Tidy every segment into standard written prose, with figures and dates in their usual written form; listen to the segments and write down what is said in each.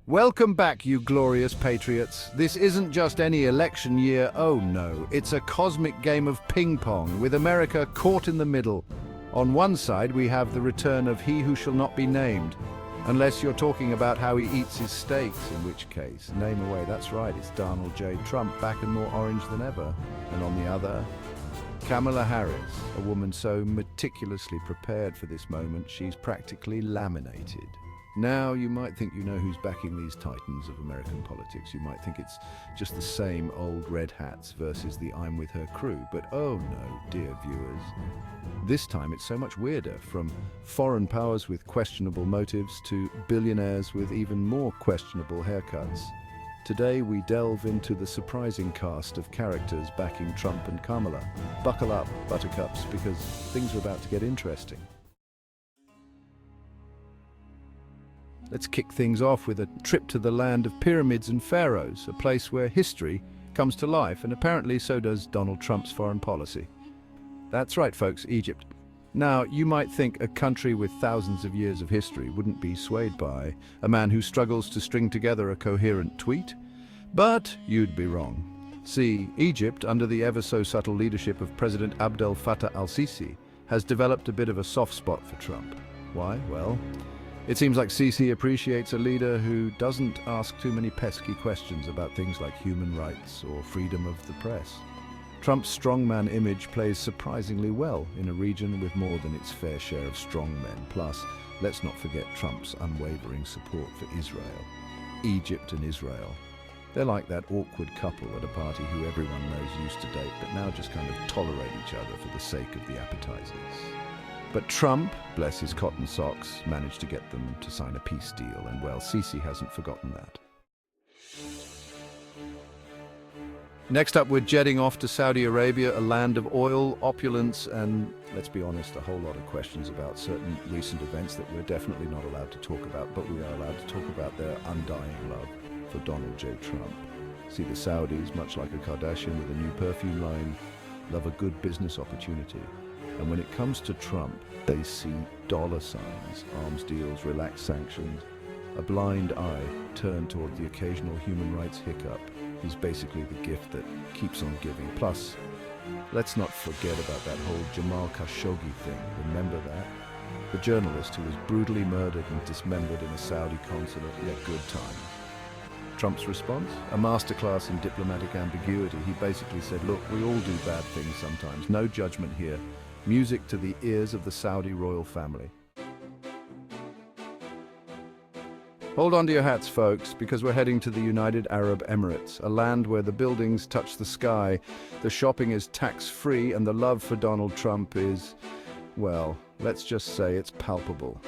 Welcome back, you glorious patriots. This isn't just any election year, oh no. It's a cosmic game of ping pong, with America caught in the middle. On one side, we have the return of he who shall not be named. Unless you're talking about how he eats his steaks, in which case, name away, that's right, it's Donald J. Trump, back and more orange than ever. And on the other, Kamala Harris, a woman so meticulously prepared for this moment, she's practically laminated. Now, you might think you know who's backing these titans of American politics. You might think it's just the same old red hats versus the I'm with her crew. But oh no, dear viewers. This time it's so much weirder, from foreign powers with questionable motives to billionaires with even more questionable haircuts. Today we delve into the surprising cast of characters backing Trump and Kamala. Buckle up, buttercups, because things are about to get interesting. Let's kick things off with a trip to the land of pyramids and pharaohs, a place where history comes to life, and apparently so does Donald Trump's foreign policy. That's right, folks, Egypt. Now, you might think a country with thousands of years of history wouldn't be swayed by a man who struggles to string together a coherent tweet, but you'd be wrong. See, Egypt, under the ever-so-subtle leadership of President Abdel Fattah al-Sisi, has developed a bit of a soft spot for Trump. Why? Well, it seems like Sisi appreciates a leader who doesn't ask too many pesky questions about things like human rights or freedom of the press. Trump's strongman image plays surprisingly well in a region with more than its fair share of strongmen. Plus, let's not forget Trump's unwavering support for Israel. Egypt and Israel. They're like that awkward couple at a party who everyone knows used to date, but now just kind of tolerate each other for the sake of the appetizers. But Trump, bless his cotton socks, managed to get them to sign a peace deal, and well, Sisi hasn't forgotten that. Next up, we're jetting off to Saudi Arabia, a land of oil, opulence, and, let's be honest, a whole lot of questions about certain recent events that we're definitely not allowed to talk about, but we are allowed to talk about their undying love for Donald J. Trump. See, the Saudis, much like a Kardashian with a new perfume line, love a good business opportunity. And when it comes to Trump, they see dollar signs, arms deals, relaxed sanctions. A blind eye turned toward the occasional human rights hiccup is basically the gift that keeps on giving. Plus, let's not forget about that whole Jamal Khashoggi thing. Remember that? The journalist who was brutally murdered and dismembered in a Saudi consulate. Yeah, good time. Trump's response? A masterclass in diplomatic ambiguity. He basically said, look, we all do bad things sometimes. No judgment here. Music to the ears of the Saudi royal family. Hold on to your hats, folks, because we're heading to the United Arab Emirates, a land where the buildings touch the sky, the shopping is tax-free, and the love for Donald Trump is, well, let's just say it's palpable.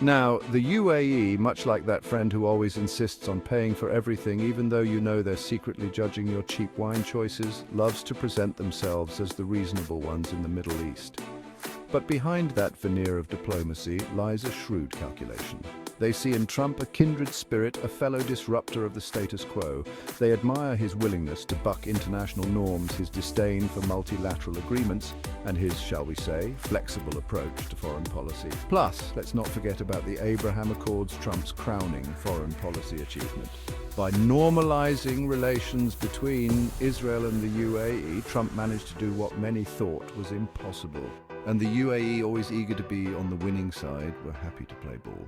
Now, the UAE, much like that friend who always insists on paying for everything even though you know they're secretly judging your cheap wine choices, loves to present themselves as the reasonable ones in the Middle East. But behind that veneer of diplomacy lies a shrewd calculation. They see in Trump a kindred spirit, a fellow disruptor of the status quo. They admire his willingness to buck international norms, his disdain for multilateral agreements, and his, shall we say, flexible approach to foreign policy. Plus, let's not forget about the Abraham Accords, Trump's crowning foreign policy achievement. By normalizing relations between Israel and the UAE, Trump managed to do what many thought was impossible. And the UAE, always eager to be on the winning side, were happy to play ball.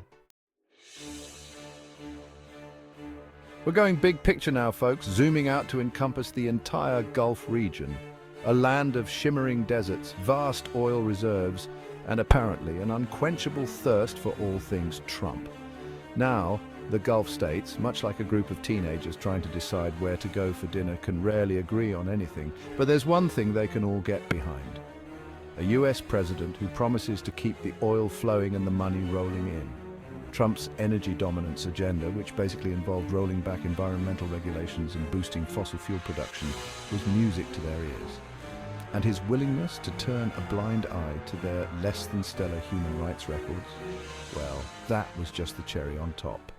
We're going big picture now, folks, zooming out to encompass the entire Gulf region. A land of shimmering deserts, vast oil reserves, and apparently an unquenchable thirst for all things Trump. Now, the Gulf states, much like a group of teenagers trying to decide where to go for dinner, can rarely agree on anything. But there's one thing they can all get behind. A US president who promises to keep the oil flowing and the money rolling in. Trump's energy dominance agenda, which basically involved rolling back environmental regulations and boosting fossil fuel production, was music to their ears. And his willingness to turn a blind eye to their less than stellar human rights records, well, that was just the cherry on top.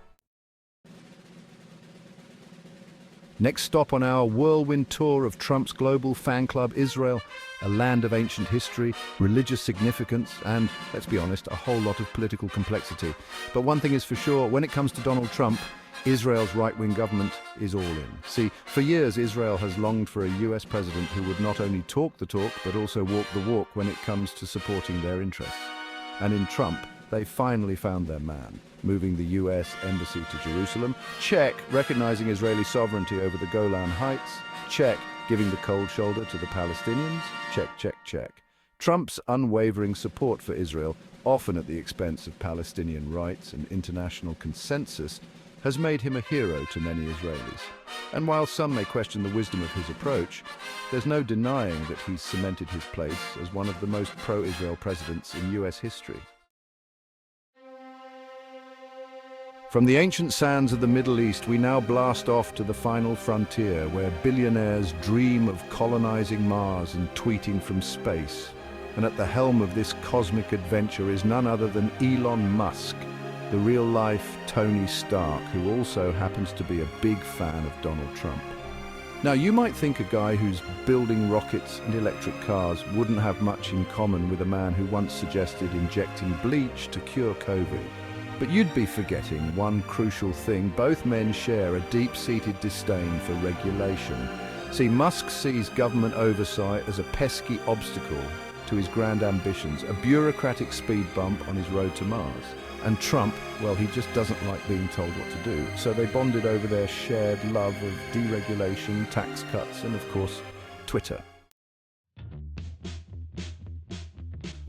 Next stop on our whirlwind tour of Trump's global fan club, Israel, a land of ancient history, religious significance, and, let's be honest, a whole lot of political complexity. But one thing is for sure, when it comes to Donald Trump, Israel's right-wing government is all in. See, for years Israel has longed for a US president who would not only talk the talk, but also walk the walk when it comes to supporting their interests. And in Trump, they finally found their man, moving the US embassy to Jerusalem. Check, recognizing Israeli sovereignty over the Golan Heights. Check, giving the cold shoulder to the Palestinians. Check, check, check. Trump's unwavering support for Israel, often at the expense of Palestinian rights and international consensus, has made him a hero to many Israelis. And while some may question the wisdom of his approach, there's no denying that he's cemented his place as one of the most pro-Israel presidents in US history. From the ancient sands of the Middle East, we now blast off to the final frontier, where billionaires dream of colonizing Mars and tweeting from space. And at the helm of this cosmic adventure is none other than Elon Musk, the real-life Tony Stark, who also happens to be a big fan of Donald Trump. Now, you might think a guy who's building rockets and electric cars wouldn't have much in common with a man who once suggested injecting bleach to cure COVID. But you'd be forgetting one crucial thing. Both men share a deep-seated disdain for regulation. See, Musk sees government oversight as a pesky obstacle to his grand ambitions, a bureaucratic speed bump on his road to Mars. And Trump, well, he just doesn't like being told what to do. So they bonded over their shared love of deregulation, tax cuts, and of course, Twitter.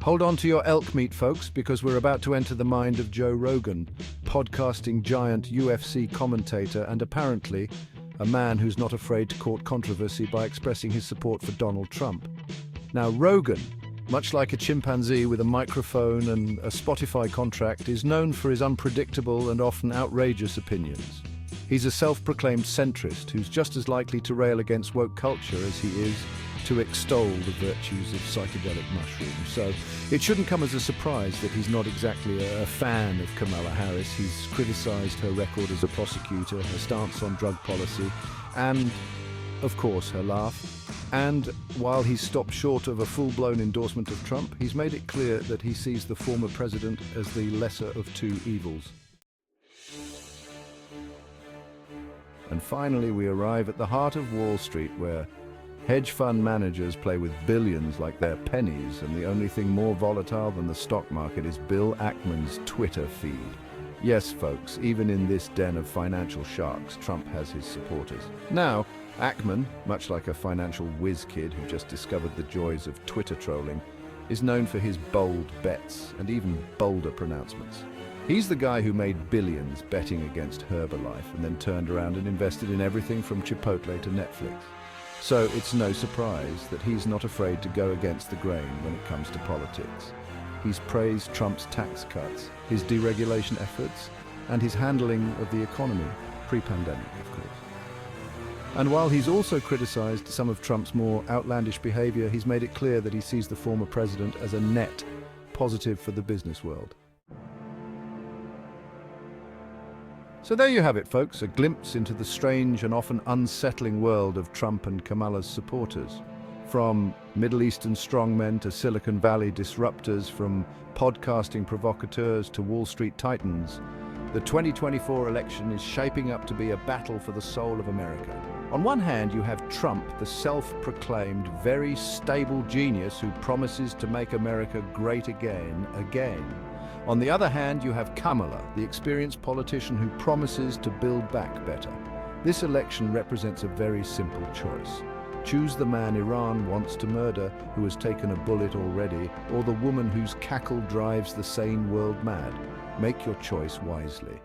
Hold on to your elk meat, folks, because we're about to enter the mind of Joe Rogan, podcasting giant, UFC commentator, and apparently a man who's not afraid to court controversy by expressing his support for Donald Trump. Now, Rogan, much like a chimpanzee with a microphone and a Spotify contract, is known for his unpredictable and often outrageous opinions. He's a self-proclaimed centrist who's just as likely to rail against woke culture as he is to extol the virtues of psychedelic mushrooms. So it shouldn't come as a surprise that he's not exactly a fan of Kamala Harris. He's criticized her record as a prosecutor, her stance on drug policy, and, of course, her laugh. And while he's stopped short of a full-blown endorsement of Trump, he's made it clear that he sees the former president as the lesser of two evils. And finally, we arrive at the heart of Wall Street, where hedge fund managers play with billions like they're pennies, and the only thing more volatile than the stock market is Bill Ackman's Twitter feed. Yes, folks, even in this den of financial sharks, Trump has his supporters. Now, Ackman, much like a financial whiz kid who just discovered the joys of Twitter trolling, is known for his bold bets and even bolder pronouncements. He's the guy who made billions betting against Herbalife and then turned around and invested in everything from Chipotle to Netflix. So it's no surprise that he's not afraid to go against the grain when it comes to politics. He's praised Trump's tax cuts, his deregulation efforts, and his handling of the economy, pre-pandemic, of course. And while he's also criticized some of Trump's more outlandish behavior, he's made it clear that he sees the former president as a net positive for the business world. So there you have it, folks, a glimpse into the strange and often unsettling world of Trump and Kamala's supporters. From Middle Eastern strongmen to Silicon Valley disruptors, from podcasting provocateurs to Wall Street titans, the 2024 election is shaping up to be a battle for the soul of America. On one hand, you have Trump, the self-proclaimed, very stable genius who promises to make America great again. On the other hand, you have Kamala, the experienced politician who promises to build back better. This election represents a very simple choice. Choose the man Iran wants to murder, who has taken a bullet already, or the woman whose cackle drives the sane world mad. Make your choice wisely.